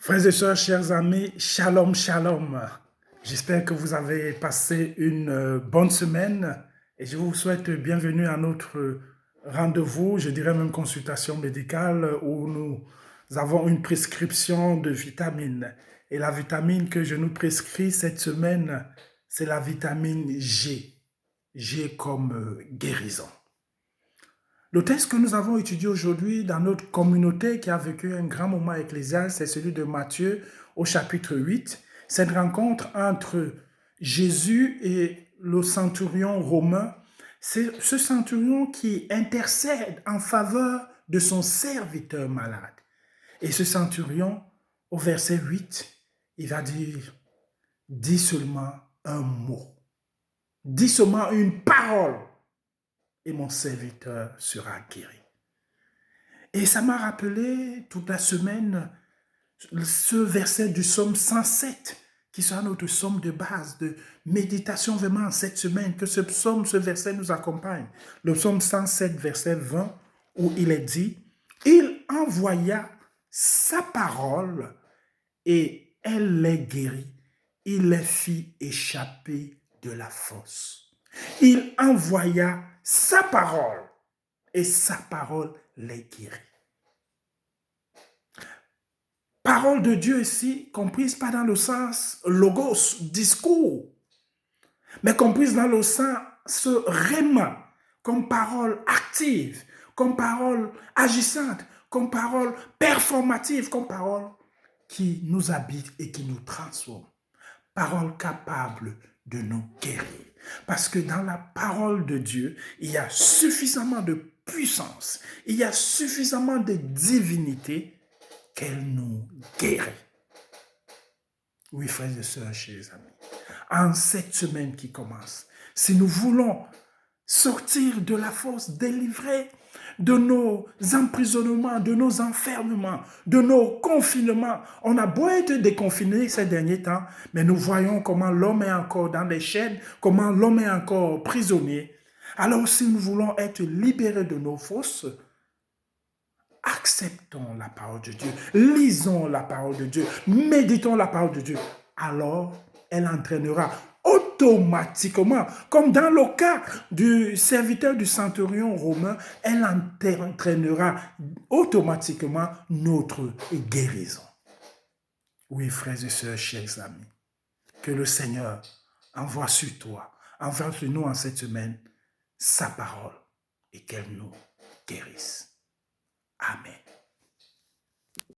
Frères et sœurs, chers amis, shalom, shalom. J'espère que vous avez passé une bonne semaine et je vous souhaite bienvenue à notre rendez-vous, je dirais même consultation médicale où nous avons une prescription de vitamines. Et la vitamine que je nous prescris cette semaine, c'est la vitamine G. G comme guérison. Le texte que nous avons étudié aujourd'hui dans notre communauté qui a vécu un grand moment ecclésial, c'est celui de Matthieu au chapitre 8. Cette rencontre entre Jésus et le centurion romain, c'est ce centurion qui intercède en faveur de son serviteur malade. Et ce centurion, au verset 8, il va dire, dis seulement un mot, dis seulement une parole et mon serviteur sera guéri. Et ça m'a rappelé toute la semaine ce verset du psaume 107 qui sera notre psaume de base, de méditation vraiment cette semaine, que ce psaume, ce verset nous accompagne. Le psaume 107, verset 20, où il est dit, « Il envoya sa parole et elle les guérit. Il les fit échapper de la fosse. » Il envoya sa parole et sa parole les guérit. Parole de Dieu ici, comprise pas dans le sens logos, discours, mais comprise dans le sens rhéma, comme parole active, comme parole agissante, comme parole performative, comme parole qui nous habite et qui nous transforme. Parole capable de nous guérir. Parce que dans la parole de Dieu, il y a suffisamment de puissance, il y a suffisamment de divinité qu'elle nous guérit. Oui, frères et sœurs, chers amis, en cette semaine qui commence, si nous voulons sortir de la fosse, délivrer de nos emprisonnements, de nos enfermements, de nos confinements. On a beau être déconfinés ces derniers temps, mais nous voyons comment l'homme est encore dans les chaînes, comment l'homme est encore prisonnier. Alors si nous voulons être libérés de nos fosses, acceptons la parole de Dieu, lisons la parole de Dieu, méditons la parole de Dieu. Alors, elle entraînera automatiquement, comme dans le cas du serviteur du centurion romain, elle entraînera automatiquement notre guérison. Oui, frères et sœurs, chers amis, que le Seigneur envoie sur toi, envoie sur nous en cette semaine, sa parole et qu'elle nous guérisse. Amen.